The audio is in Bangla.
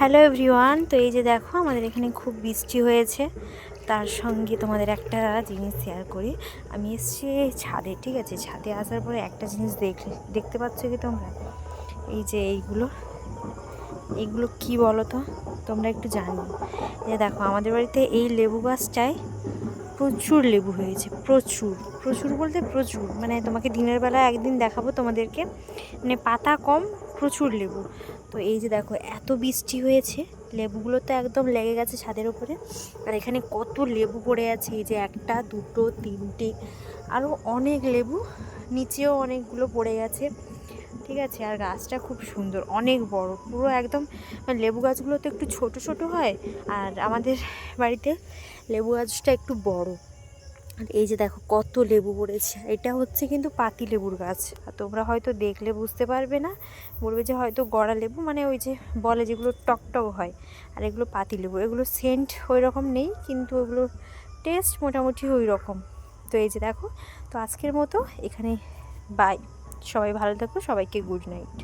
Hello everyone. তো এই যে দেখো আমাদের এখানে খুব বৃষ্টি হয়েছে, তার সঙ্গে তোমাদের একটা জিনিস শেয়ার করি। আমি এসেছি ছাদে, ঠিক আছে। ছাদে আসার পরে একটা জিনিস দেখতে পাচ্ছ কি তোমরা? এই যে এইগুলো কি বলো তো, তোমরা একটু জানো? যে দেখো আমাদের বাড়িতে এই লেবু গাছটায় প্রচুর লেবু হয়েছে, প্রচুর প্রচুর বলতে প্রচুর, মানে তোমাকে দিনের বেলা একদিন দেখাবো তোমাদেরকে, মানে পাতা কম, প্রচুর লেবু। তো এই যে দেখো এত বৃষ্টি হয়েছে, লেবুগুলো তো একদম লেগে গেছে ছাদের উপরে। আর এখানে কত লেবু পড়ে আছে, এই যে একটা দুটো তিনটে, আরও অনেক লেবু নিচেও অনেকগুলো পড়ে গেছে, ঠিক আছে। আর গাছটা খুব সুন্দর, অনেক বড়, পুরো একদম। লেবু গাছগুলো তো একটু ছোট ছোট হয়, আর আমাদের বাড়িতে লেবু গাছটা একটু বড়। আর এই যে দেখো কত লেবু পড়েছে, এটা হচ্ছে কিন্তু পাতি লেবুর গাছ। আর তোমরা হয়তো দেখলে বুঝতে পারবে না, বলবে যে হয়তো গড়া লেবু, মানে ওই যে বলে যেগুলো টকটক হয়। আর এগুলো পাতি লেবু, এগুলো সেন্ট ওই রকম নেই, কিন্তু ওগুলো টেস্ট মোটামুটি ওই রকম। তো এই যে দেখো, তো আজকের মতো এখানে বাই। সবাই ভালো থাকো, সবাইকে গুড নাইট।